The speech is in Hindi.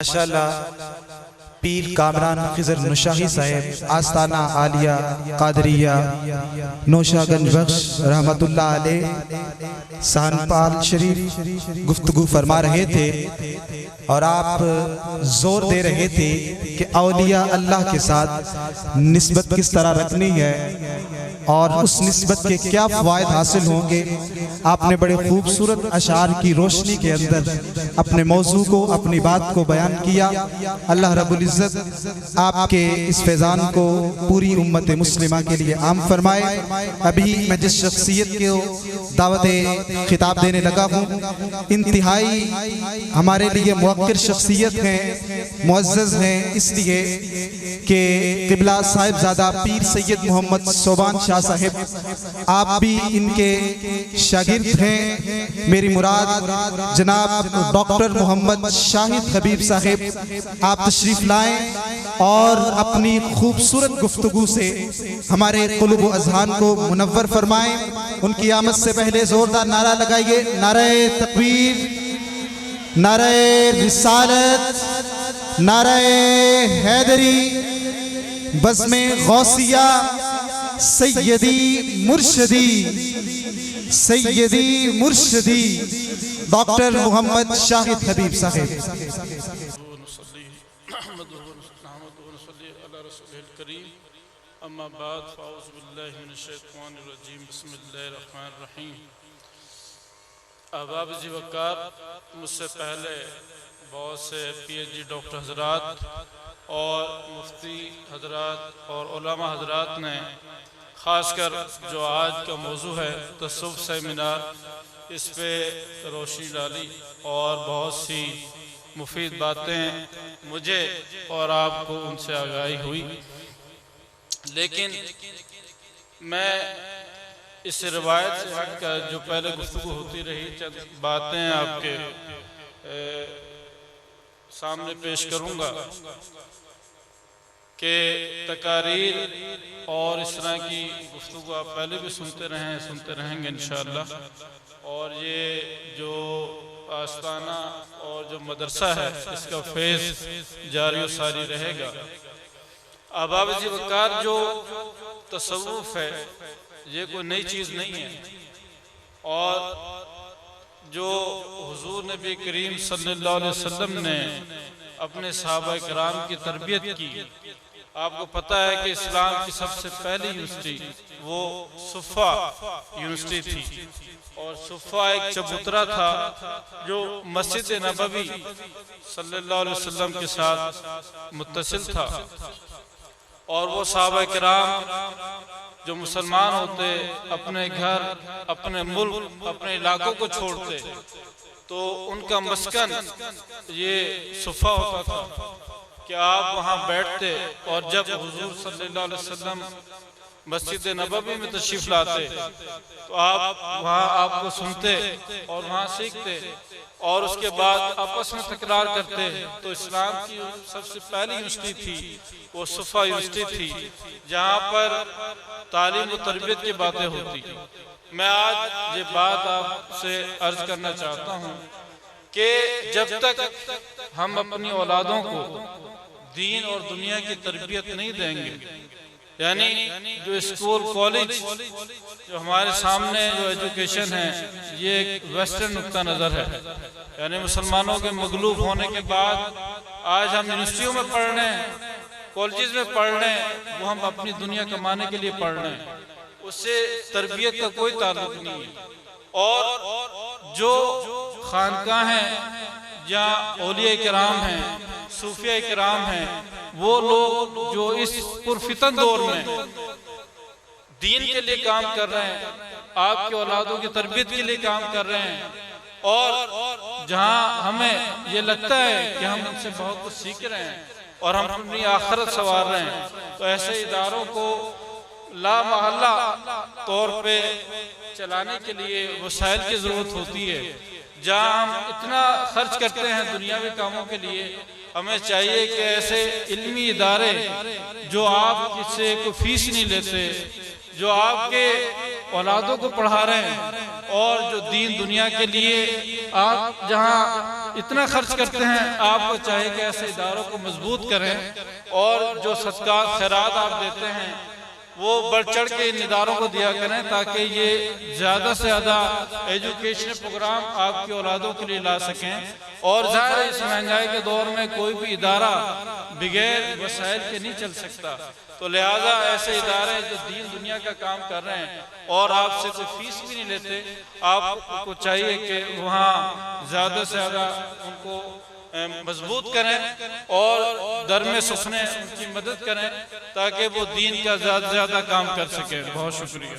माशाअल्लाह पीर कामरान खिजर नुशाही साहेब आस्ताना आलिया कादरिया नौशागंज बख्श रहमतुल्लाह अलैह सहनपाल शरीफ गुफ्तगू फरमा रहे थे और आप जोर दे रहे थे कि औलिया अल्लाह के साथ निस्बत किस तरह रखनी है और उस निस्बत के क्या फ़वाइद हासिल होंगे। आपने बड़े खूबसूरत अशार की रोशनी के अंदर अपने मौजू को, अपनी बात को बयान किया। अल्लाह रब्बुल इज़्ज़त आपके इस फैज़ान को पूरी उम्मत मुस्लिमा के लिए आम फरमाए। अभी मैं जिस शख्सियत को दावत खिताब देने लगा हूँ, इंतहाई हमारे लिए मुअक्किर शख्सियत हैं, मुअज़्ज़ज़ हैं, इसलिए कि क़िबला साहिबज़ादा पीर सैयद मोहम्मद सोबान शाह साहिब आप भी इनके शागिर्द हैं। मेरी मुराद जनाब डॉक्टर मोहम्मद शाहिद हबीब साहिब आप तशरीफ लाएं और अपनी खूबसूरत गुफ्तगू से हमारे क़ुलूब व अज़हान को मुनव्वर फरमाएं। उनकी आमद से पहले जोरदार नारा लगाइए, नारे तकबीर, नारे रिसालत, नारे हैदरी, बज़्मे गौसिया, सैयदी मुर्शदी, सैयदी मुर्शदी डॉक्टर मोहम्मद शाहिद हबीब साहिब। अहबाब जी वक़ार, मुझसे पहले बहुत से PhD डॉक्टर हजरात और मुफ्ती हजरात और उलमा हजरात ने ख़ासकर जो आज का मौजू है तसव्वुफ़ सेमिनार, इस पे रोशनी डाली और बहुत सी मुफीद बातें मुझे और आपको उनसे आगाही हुई। लेकिन मैं इस रिवायत से हटकर जो पहले गुफ्तगू होती रही चंद बातें आपके सामने पेश करूँगा कि तकारीर और इस तरह की गुफ्तगू आप पहले भी सुनते रहेंगे इंशाअल्लाह। और ये जो आस्ताना और जो मदरसा है इसका फैज़ जारी सारी रहेगा। अहबाब जी वक़ार, जो तसव्वुफ़ है ये कोई नई चीज़ नहीं है और जो हुज़ूर नबी करीम सल्लल्लाहु अलैहि वसल्लम ने अपने सहाबा किराम की तरबियत की। आपको पता है कि इस्लाम की सबसे पहली यूनिवर्सिटी वो सुफ़ा यूनिवर्सिटी थी और सुफ़ा एक चबूतरा था जो मस्जिद नबवी सल्लल्लाहु अलैहि वसल्लम के साथ मुत्तसिल था। और वो सहाबा किराम जो मुसलमान होते अपने घर, अपने मुल्क, अपने इलाकों को छोड़ते तो उनका मस्कन ये सुफ़ा होता था कि आप वहाँ बैठते और जब हुज़ूर सल्लल्लाहु अलैहि वसल्लम मस्जिद नबवी में तशरीफ लाते तो आप वहाँ आपको सुनते और वहाँ सीखते और उसके बाद आपस में तकरार करते। तो इस्लाम की सबसे पहली यूनिवर्सिटी थी वो सुफ़ा यूनिवर्सिटी थी जहाँ पर तालीम और तरबियत की बातें होती। मैं आज ये बात आपसे अर्ज करना चाहता हूँ कि जब तक हम अपनी औलादों को दीन और दुनिया की तरबियत नहीं देंगे, यानी जो स्कूल कॉलेज जो हमारे सामने जो एजुकेशन है ये एक वेस्टर्न नुक्ता नज़र है, यानी मुसलमानों के मगलूब होने के बाद आज हम यूनिवर्सिटियों में पढ़ रहे हैं, कॉलेज में पढ़ रहे हैं, वो हम अपनी दुनिया कमाने के लिए पढ़ रहे हैं, उससे तरबियत का कोई ताल्लुक नहीं है। और जो खानकाहें जहाँ औलिया किराम हैं, सूफिया किराम हैं, वो लोग जो इस पुरफितन दौर में दीन के लिए काम कर रहे हैं, आपके औलादों की तरबियत के लिए काम कर रहे हैं और जहाँ हमें ये लगता है कि हम उनसे बहुत कुछ सीख रहे हैं और हम अपनी आखिरत संवार रहे हैं, तो ऐसे इदारों को लामहल्ला तौर पे चलाने के लिए वसाइल की ज़रूरत होती है। जहाँ हम इतना खर्च करते हैं दुनियावी कामों के लिए, हमें चाहिए कि ऐसे इल्मी इदारे जो आप इससे कोई फीस नहीं लेते, जो आपके औलादों को पढ़ा रहे हैं और जो दीन दुनिया के लिए आप जहाँ इतना खर्च करते हैं, आपको चाहिए कि ऐसे इदारों को मजबूत करें और जो सदका खैरात आप देते हैं वो बढ़ चढ़ के इन इदारों को दिया करें, ताकि ये ज़्यादा से ज़्यादा एजुकेशन प्रोग्राम आपकी औलादों के लिए ला सकें। और ज़ाहिर है इस महंगाई के दौर में कोई भी इदारा बगैर वसाइल के नहीं चल सकता, तो लिहाजा ऐसे इदारे जो दीन दुनिया का काम कर रहे हैं और आपसे कोई फीस भी नहीं लेते, आपको चाहिए कि वहाँ ज़्यादा से ज़्यादा उनको मजबूत करें और दर में सुखने उनकी मदद करें, ताकि वो दीन का ज़्यादा से ज़्यादा काम कर सके। बहुत शुक्रिया।